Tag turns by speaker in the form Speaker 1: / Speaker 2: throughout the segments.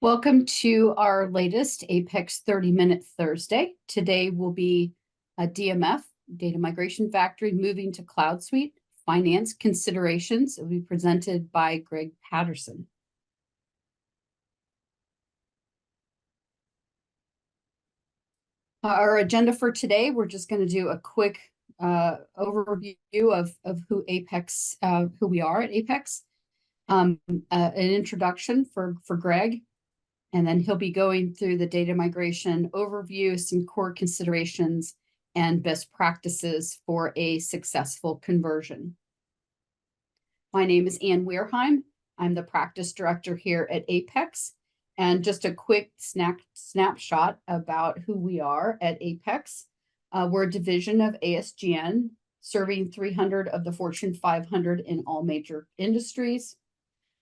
Speaker 1: Welcome to our latest Apex 30-minute Thursday. Today will be a DMF, Data Migration Factory, moving to CloudSuite, finance considerations. It will be presented by Greg Patterson. Our agenda for today, we're just going to do a quick overview of who we are at Apex, an introduction for Greg, and then he'll be going through the data migration overview, some core considerations, and best practices for a successful conversion. My name is Ann Wehrheim. I'm the practice director here at Apex. And just a quick snapshot about who we are at Apex. We're a division of ASGN, serving 300 of the Fortune 500 in all major industries.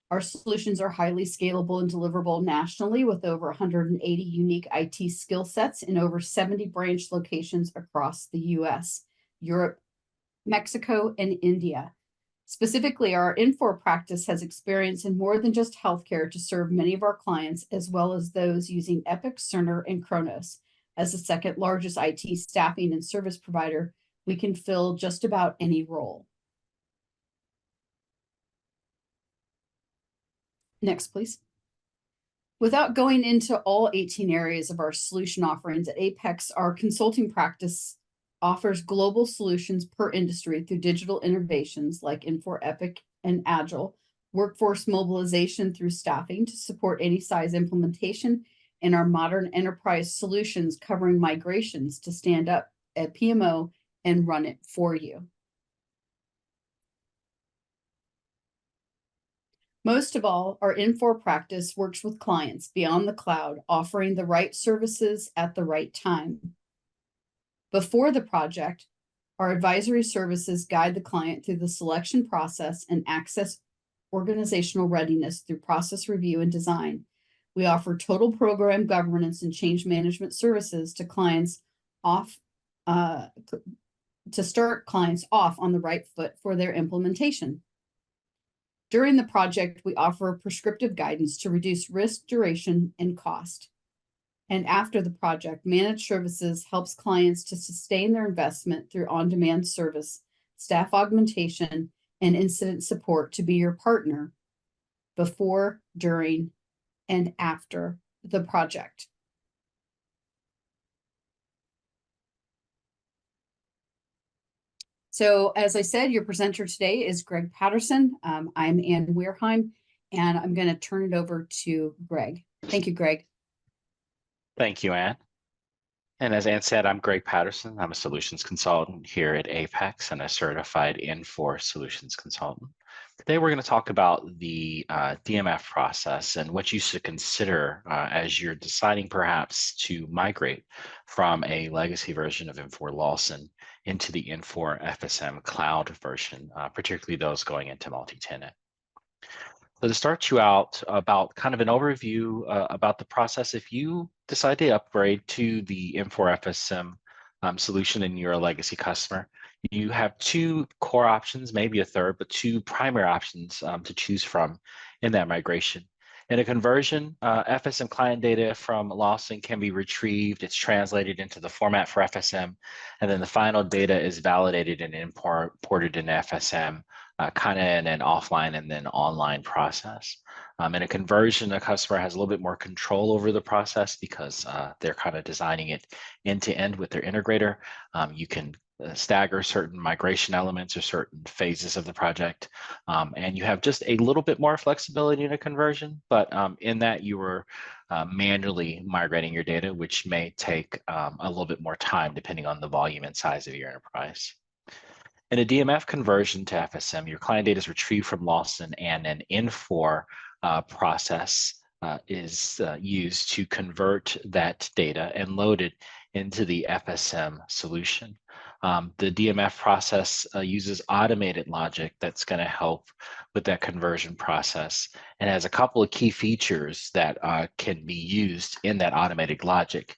Speaker 1: Our solutions are highly scalable and deliverable nationally with over 180 unique IT skill sets in over 70 branch locations across the US, Europe, Mexico, and India. Specifically, our Infor practice has experience in more than just healthcare to serve many of our clients, as well as those using Epic, Cerner, and Kronos. As the second largest IT staffing and service provider, we can fill just about any role. Next, please. Without going into all 18 areas of our solution offerings at Apex, our consulting practice offers global solutions per industry through digital innovations like Infor Epic and Agile, workforce mobilization through staffing to support any size implementation, and our modern enterprise solutions covering migrations to stand up a PMO and run it for you. Most of all, our Infor practice works with clients beyond the cloud, offering the right services at the right time. Before the project, our advisory services guide the client through the selection process and access organizational readiness through process review and design. We offer total program governance and change management services to clients to start clients off on the right foot for their implementation. During the project, we offer prescriptive guidance to reduce risk, duration, and cost. And after the project, managed services helps clients to sustain their investment through on-demand service, staff augmentation, and incident support to be your partner before, during, and after the project. So as I said, your presenter today is Greg Patterson. I'm Ann Wehrheim, and I'm going to turn it over to Greg. Thank you, Greg.
Speaker 2: Thank you, Ann. And as Ann said, I'm Greg Patterson. I'm a solutions consultant here at Apex and a certified Infor solutions consultant. Today, we're going to talk about the DMF process and what you should consider as you're deciding perhaps to migrate from a legacy version of Infor Lawson into the Infor FSM cloud version, particularly those going into multi-tenant. So to start you out about kind of an overview about the process, if you decide to upgrade to the Infor FSM solution and you're a legacy customer, you have two core options, maybe a third, but two primary options to choose from in that migration. In a conversion, FSM client data from Lawson can be retrieved. It's translated into the format for FSM, and then the final data is validated and imported in FSM, kind of in an offline and then online process. In a conversion, a customer has a little bit more control over the process because they're kind of designing it end to end with their integrator. You can stagger certain migration elements or certain phases of the project. And you have just a little bit more flexibility in a conversion, but in that you are manually migrating your data, which may take a little bit more time depending on the volume and size of your enterprise. In a DMF conversion to FSM, your client data is retrieved from Lawson and an Infor process is used to convert that data and load it into the FSM solution. The DMF process uses automated logic that's going to help with that conversion process and has a couple of key features that can be used in that automated logic.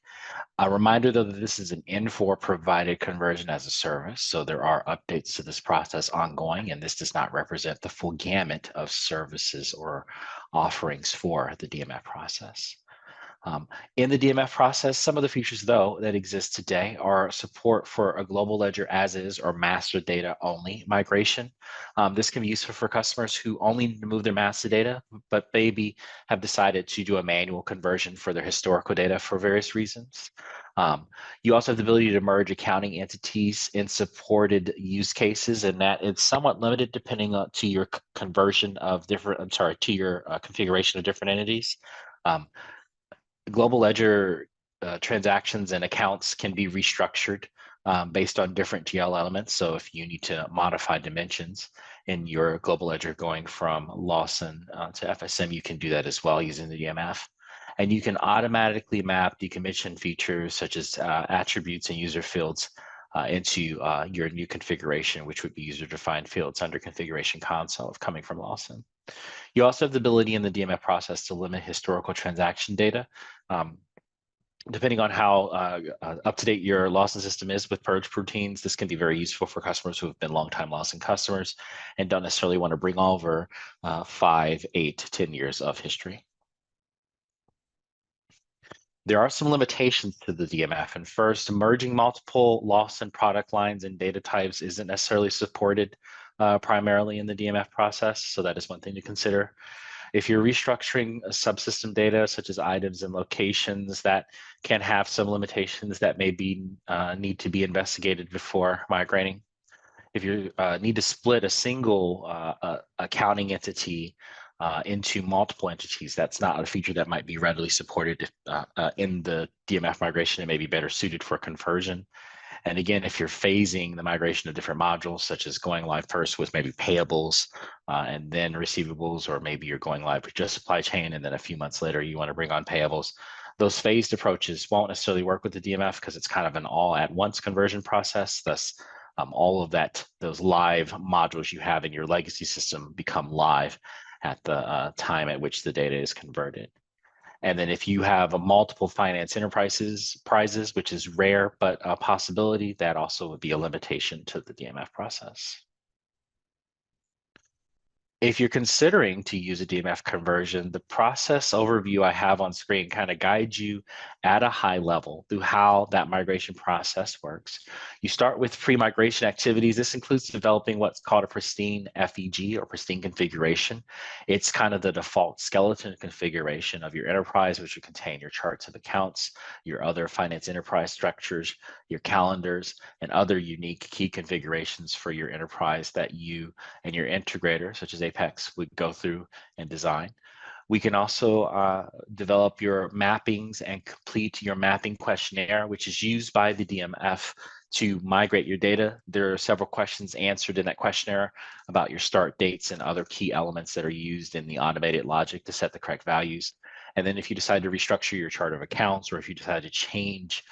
Speaker 2: A reminder, though, that this is an Infor provided conversion as a service, so there are updates to this process ongoing, and this does not represent the full gamut of services or offerings for the DMF process. In the DMF process, some of the features, though, that exist today are support for a global ledger as is or master data only migration. This can be useful for customers who only need to move their master data, but maybe have decided to do a manual conversion for their historical data for various reasons. You also have the ability to merge accounting entities in supported use cases, and that it's somewhat limited depending on to your conversion of different, to your configuration of different entities. Global ledger transactions and accounts can be restructured based on different GL elements. So if you need to modify dimensions in your global ledger going from Lawson to FSM, you can do that as well using the DMF. And you can automatically map decommission features such as attributes and user fields into your new configuration, which would be user-defined fields under configuration console coming from Lawson. You also have the ability in the DMF process to limit historical transaction data. Depending on how up-to-date your Lawson system is with purge routines, this can be very useful for customers who have been longtime Lawson customers and don't necessarily want to bring over 5, 8, 10 years of history. There are some limitations to the DMF. And first, merging multiple Lawson product lines and data types isn't necessarily supported primarily in the DMF process. So that is one thing to consider. If you're restructuring subsystem data, such as items and locations, that can have some limitations that may be need to be investigated before migrating. If you need to split a single accounting entity into multiple entities, that's not a feature that might be readily supported in the DMF migration. It may be better suited for conversion. And again, if you're phasing the migration of different modules, such as going live first with maybe payables and then receivables, or maybe you're going live with just supply chain and then a few months later you want to bring on payables, those phased approaches won't necessarily work with the DMF because it's kind of an all at once conversion process. Thus, all of those live modules you have in your legacy system become live at the time at which the data is converted. And then if you have a multiple finance prizes, which is rare, but a possibility, that also would be a limitation to the DMF process. If you're considering to use a DMF conversion, the process overview I have on screen kind of guides you at a high level through how that migration process works. You start with pre-migration activities. This includes developing what's called a pristine FEG or pristine configuration. It's kind of the default skeleton configuration of your enterprise, which would contain your charts of accounts, your other finance enterprise structures, your calendars, and other unique key configurations for your enterprise that you and your integrator, such as Apex, would go through and design. We can also develop your mappings and complete your mapping questionnaire, which is used by the DMF to migrate your data. There are several questions answered in that questionnaire about your start dates and other key elements that are used in the automated logic to set the correct values. And then if you decide to restructure your chart of accounts, or if you decide to change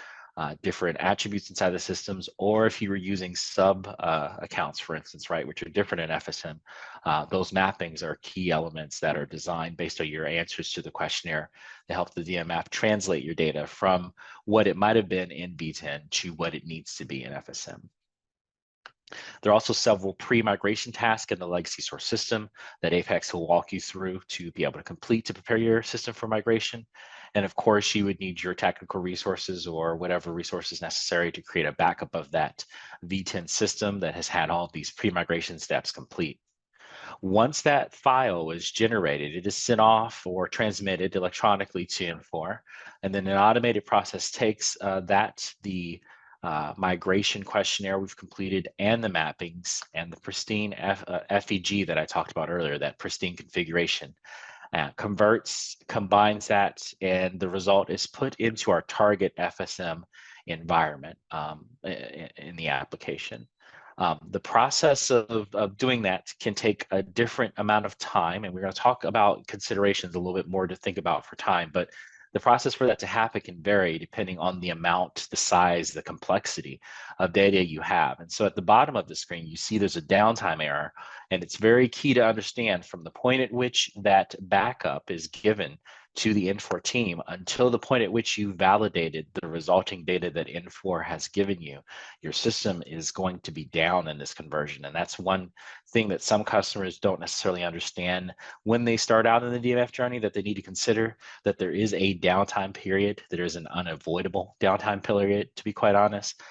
Speaker 2: different attributes inside the systems, or if you were using sub accounts, for instance, right, which are different in FSM, those mappings are key elements that are designed based on your answers to the questionnaire to help the DMF translate your data from what it might have been in V10 to what it needs to be in FSM. There are also several pre-migration tasks in the legacy source system that Apex will walk you through to be able to complete to prepare your system for migration. And of course, you would need your technical resources or whatever resources necessary to create a backup of that V10 system that has had all of these pre-migration steps complete. Once that file is generated, it is sent off or transmitted electronically to Infor, and then an automated process takes the migration questionnaire we've completed and the mappings and the pristine FEG that I talked about earlier, that pristine configuration, combines that, and the result is put into our target FSM environment in the application. The process of doing that can take a different amount of time, and we're going to talk about considerations a little bit more to think about for time, but the process for that to happen can vary depending on the amount, the size, the complexity of data you have. And so at the bottom of the screen, you see there's a downtime error, and it's very key to understand from the point at which that backup is given to the Infor team until the point at which you validated the resulting data that Infor has given you. Your system is going to be down in this conversion. And that's one thing that some customers don't necessarily understand when they start out in the DMF journey, that they need to consider that there is a downtime period. There is an unavoidable downtime period, to be quite honest.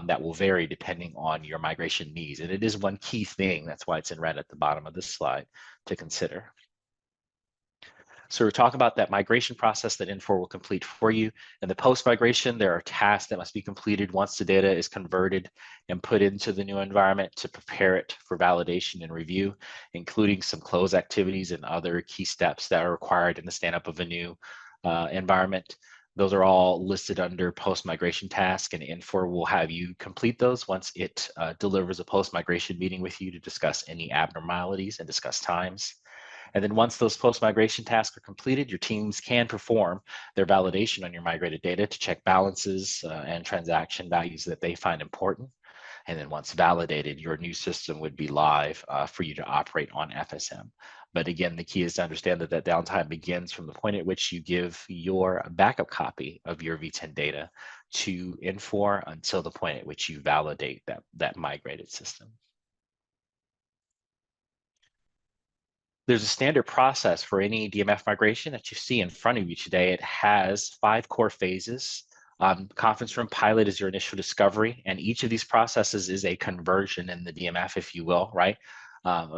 Speaker 2: That will vary depending on your migration needs. And it is one key thing, that's why it's in red at the bottom of this slide, to consider. So we're talking about that migration process that Infor will complete for you. And the post-migration, there are tasks that must be completed once the data is converted and put into the new environment to prepare it for validation and review, including some close activities and other key steps that are required in the stand-up of a new environment. Those are all listed under post-migration task, and Infor will have you complete those once it delivers a post-migration meeting with you to discuss any abnormalities and discuss times. And then once those post-migration tasks are completed, your teams can perform their validation on your migrated data to check balances and transaction values that they find important. And then once validated, your new system would be live for you to operate on FSM. But again, the key is to understand that that downtime begins from the point at which you give your backup copy of your V10 data to Infor until the point at which you validate that migrated system. There's a standard process for any DMF migration that you see in front of you today. It has 5 core phases. Conference room pilot is your initial discovery, and each of these processes is a conversion in the DMF, if you will, right?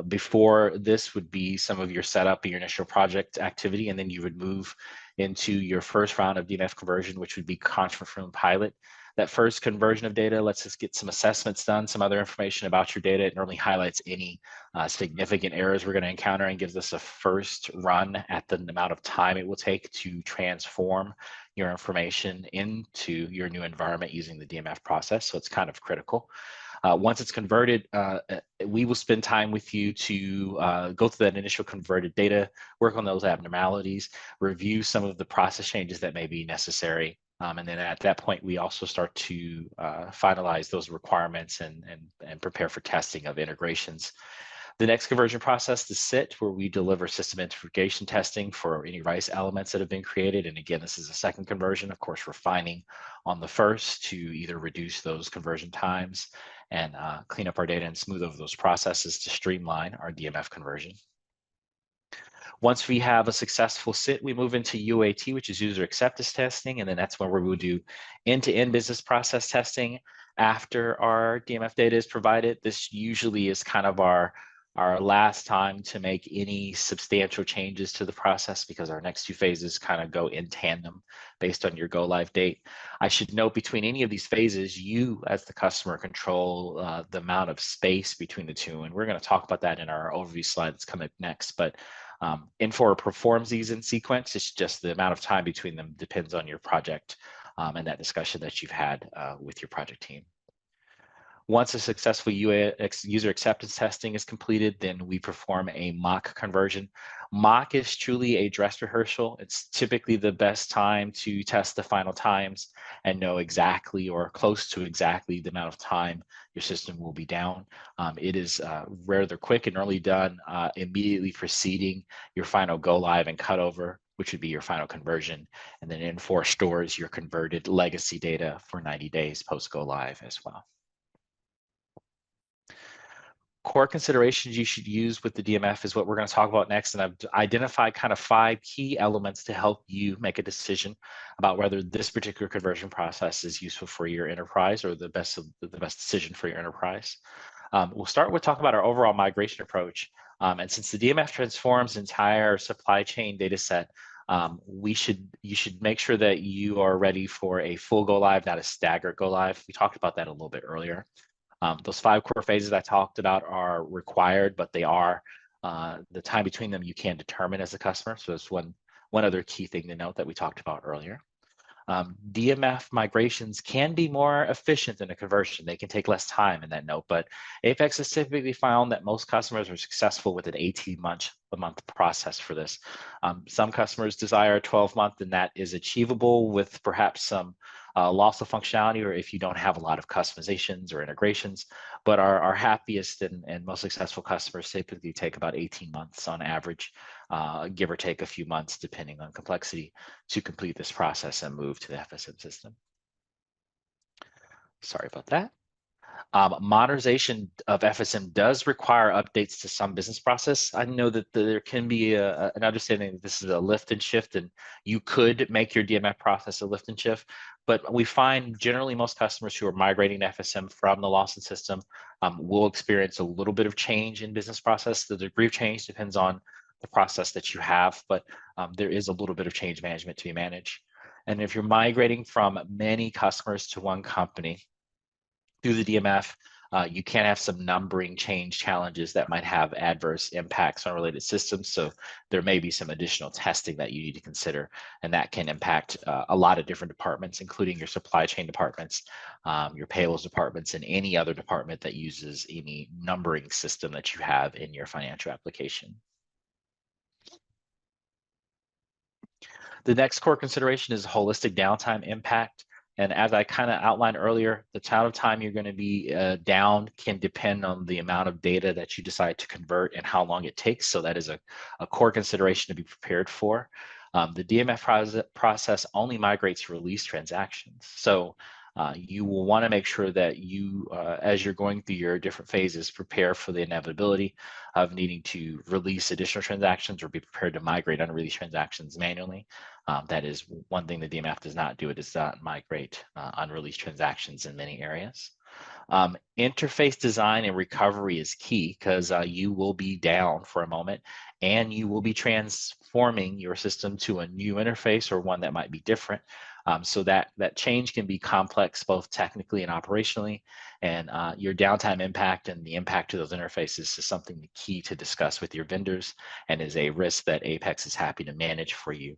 Speaker 2: Before this would be some of your setup, your initial project activity, and then you would move into your first round of DMF conversion, which would be conference room pilot. That first conversion of data lets us get some assessments done, some other information about your data. It normally highlights any significant errors we're going to encounter and gives us a first run at the amount of time it will take to transform your information into your new environment using the DMF process. So it's kind of critical. Once it's converted, we will spend time with you to go through that initial converted data, work on those abnormalities, review some of the process changes that may be necessary. And then at that point, we also start to finalize those requirements and prepare for testing of integrations. The next conversion process is SIT, where we deliver system integration testing for any RICE elements that have been created. And again, this is a second conversion, of course, refining on the first to either reduce those conversion times and clean up our data and smooth over those processes to streamline our DMF conversion. Once we have a successful SIT, we move into UAT, which is user acceptance testing. And then that's when we will do end-to-end business process testing after our DMF data is provided. This usually is kind of our last time to make any substantial changes to the process, because our next 2 phases kind of go in tandem based on your go live date. I should note, between any of these phases, you as the customer control the amount of space between the two. And we're going to talk about that in our overview slide that's coming up next. But Infor performs these in sequence. It's just the amount of time between them depends on your project and that discussion that you've had with your project team. Once a successful user acceptance testing is completed, then we perform a mock conversion. Mock is truly a dress rehearsal. It's typically the best time to test the final times and know exactly or close to exactly the amount of time your system will be down. It is rather quick and early done immediately preceding your final go live and cutover, which would be your final conversion. And then Infor stores your converted legacy data for 90 days post go live as well. Core considerations you should use with the DMF is what we're going to talk about next. And I've identified kind of 5 key elements to help you make a decision about whether this particular conversion process is useful for your enterprise or the best decision for your enterprise. We'll start with talking about our overall migration approach. And since the DMF transforms entire supply chain data set, you should make sure that you are ready for a full go live, not a staggered go live. We talked about that a little bit earlier. Those 5 core phases I talked about are required, but they are the time between them you can determine as a customer. So that's one other key thing to note that we talked about earlier. DMF migrations can be more efficient than a conversion. They can take less time in that note, but Apex has typically found that most customers are successful with an 18-month process for this. Some customers desire a 12-month, and that is achievable with perhaps some loss of functionality or if you don't have a lot of customizations or integrations. But our happiest and most successful customers typically take about 18 months on average, give or take a few months depending on complexity, to complete this process and move to the FSM system. Sorry about that. Modernization of FSM does require updates to some business process. I know that there can be an understanding that this is a lift and shift, and you could make your DMF process a lift and shift. But we find generally most customers who are migrating to FSM from the Lawson system will experience a little bit of change in business process. The degree of change depends on the process that you have, but there is a little bit of change management to be managed. And if you're migrating from many customers to one company, through the DMF, you can have some numbering change challenges that might have adverse impacts on related systems. So there may be some additional testing that you need to consider, and that can impact a lot of different departments, including your supply chain departments, your payables departments, and any other department that uses any numbering system that you have in your financial application. The next core consideration is holistic downtime impact. And as I kind of outlined earlier, the amount of time you're going to be down can depend on the amount of data that you decide to convert and how long it takes. So that is a core consideration to be prepared for. The DMF process only migrates release transactions. So you will want to make sure that you, as you're going through your different phases, prepare for the inevitability of needing to release additional transactions or be prepared to migrate unreleased transactions manually. That is one thing the DMF does not do. It does not migrate unreleased transactions in many areas. Interface design and recovery is key because you will be down for a moment and you will be transforming your system to a new interface or one that might be different. So that change can be complex both technically and operationally, and your downtime impact and the impact of those interfaces is something key to discuss with your vendors and is a risk that Apex is happy to manage for you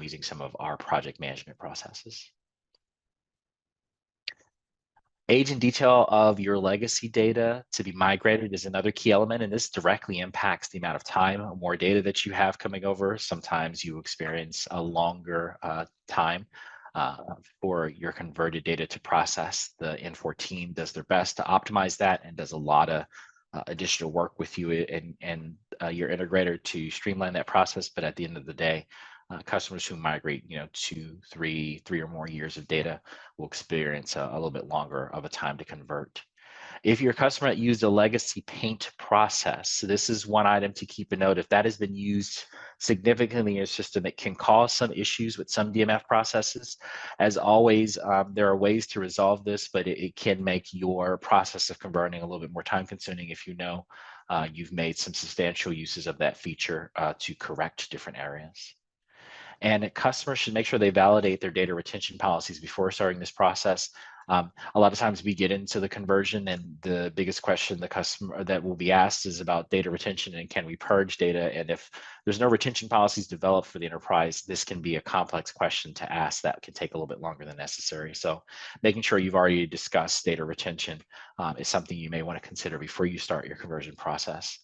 Speaker 2: using some of our project management processes. Age and detail of your legacy data to be migrated is another key element, and this directly impacts the amount of time, more data that you have coming over. Sometimes you experience a longer time for your converted data to process. The Infor team does their best to optimize that and does a lot of additional work with you and your integrator to streamline that process. But at the end of the day, customers who migrate, 2, 3 or more years of data will experience a little bit longer of a time to convert. If your customer used a legacy paint process, so this is one item to keep a note. If that has been used significantly in your system, it can cause some issues with some DMF processes. As always, there are ways to resolve this, but it can make your process of converting a little bit more time consuming if you know you've made some substantial uses of that feature to correct different areas. And customers should make sure they validate their data retention policies before starting this process. A lot of times we get into the conversion and the biggest question the customer that will be asked is about data retention and can we purge data? And if there's no retention policies developed for the enterprise, this can be a complex question to ask that can take a little bit longer than necessary. So making sure you've already discussed data retention is something you may want to consider before you start your conversion process.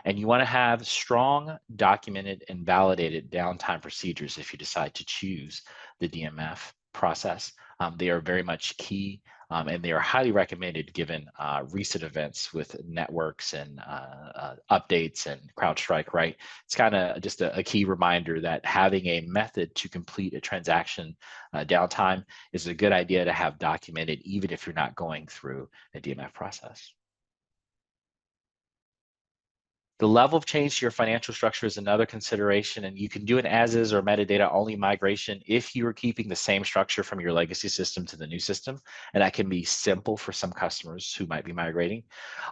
Speaker 2: And you want to have strong, documented, and validated downtime procedures if you decide to choose the DMF process. They are very much key and they are highly recommended given recent events with networks and updates and CrowdStrike, right? It's kind of just a key reminder that having a method to complete a transaction downtime is a good idea to have documented, even if you're not going through a DMF process. The level of change to your financial structure is another consideration, and you can do an as-is or metadata only migration if you are keeping the same structure from your legacy system to the new system, and that can be simple for some customers who might be migrating.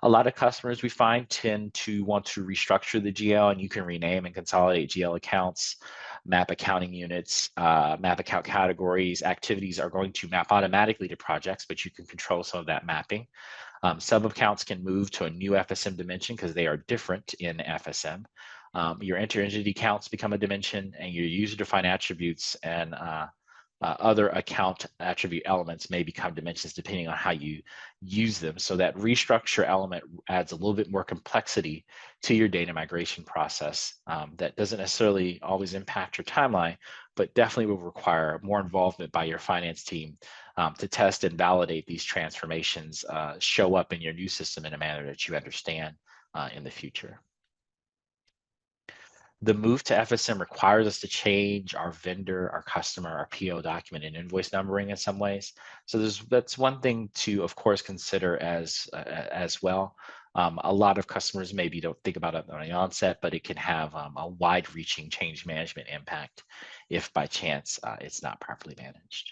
Speaker 2: A lot of customers we find tend to want to restructure the GL, and you can rename and consolidate GL accounts, map accounting units, map account categories. Activities are going to map automatically to projects, but you can control some of that mapping. Sub-accounts can move to a new FSM dimension because they are different in FSM. Your inter-entity counts become a dimension, and your user-defined attributes and other account attribute elements may become dimensions depending on how you use them. So that restructure element adds a little bit more complexity to your data migration process that doesn't necessarily always impact your timeline, but definitely will require more involvement by your finance team to test and validate these transformations show up in your new system in a manner that you understand in the future. The move to FSM requires us to change our vendor, our customer, our PO document, and invoice numbering in some ways. So that's one thing to, of course, consider as well. A lot of customers maybe don't think about it on the onset, but it can have a wide-reaching change management impact if by chance it's not properly managed.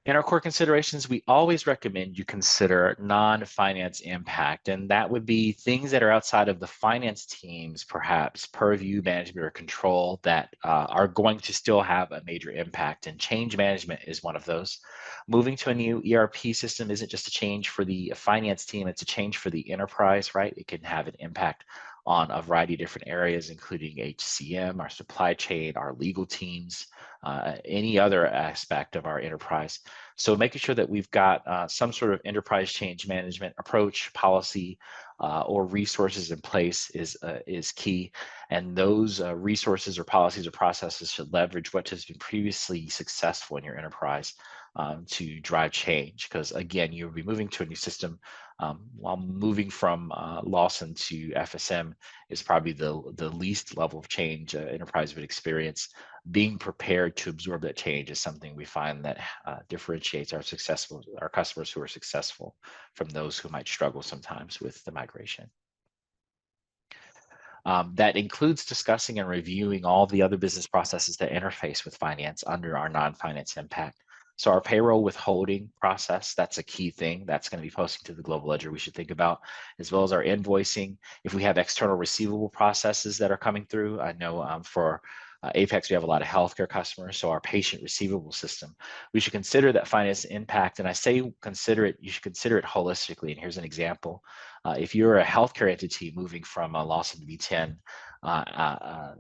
Speaker 2: In our core considerations, we always recommend you consider non-finance impact, and that would be things that are outside of the finance team's perhaps purview, management, or control that are going to still have a major impact, and change management is one of those. Moving to a new ERP system isn't just a change for the finance team, it's a change for the enterprise, right? It can have an impact on a variety of different areas, including HCM, our supply chain, our legal teams, any other aspect of our enterprise. So making sure that we've got some sort of enterprise change management approach, policy, or resources in place is key. And those resources or policies or processes should leverage what has been previously successful in your enterprise to drive change. Because again, you'll be moving to a new system. While moving from Lawson to FSM is probably the least level of change enterprise would experience. Being prepared to absorb that change is something we find that differentiates our customers who are successful from those who might struggle sometimes with the migration. That includes discussing and reviewing all the other business processes that interface with finance under our non-finance impact. So our payroll withholding process, that's a key thing that's going to be posting to the global ledger we should think about, as well as our invoicing. If we have external receivable processes that are coming through, I know for Apex, we have a lot of healthcare customers, so our patient receivable system, we should consider that finance impact. And I say consider it, you should consider it holistically. And here's an example. If you're a healthcare entity moving from a Lawson V10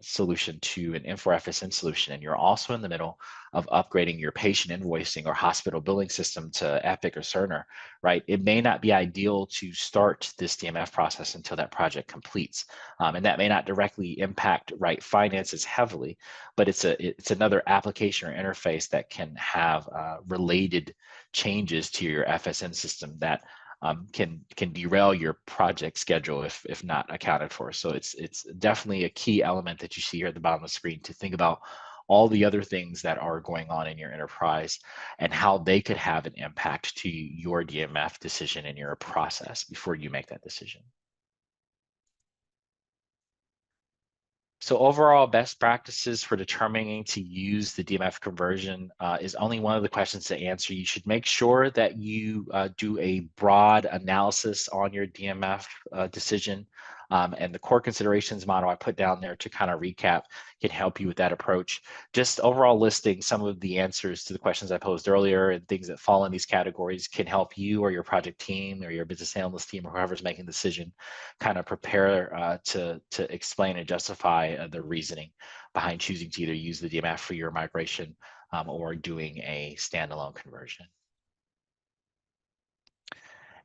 Speaker 2: solution to an Infor FSM solution, and you're also in the middle of upgrading your patient invoicing or hospital billing system to Epic or Cerner, right? It may not be ideal to start this DMF process until that project completes. And that may not directly impact finances heavily, but it's another application or interface that can have related changes to your FSM system that can derail your project schedule if not accounted for. So it's definitely a key element that you see here at the bottom of the screen to think about all the other things that are going on in your enterprise and how they could have an impact to your DMF decision in your process before you make that decision. So overall, best practices for determining to use the DMF conversion is only one of the questions to answer. You should make sure that you do a broad analysis on your DMF decision. And the core considerations model I put down there to kind of recap can help you with that approach. Just overall listing some of the answers to the questions I posed earlier and things that fall in these categories can help you or your project team or your business analyst team or whoever's making the decision kind of prepare to explain and justify the reasoning behind choosing to either use the DMF for your migration or doing a standalone conversion.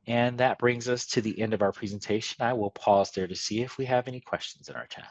Speaker 2: And that brings us to the end of our presentation. I will pause there to see if we have any questions in our chat.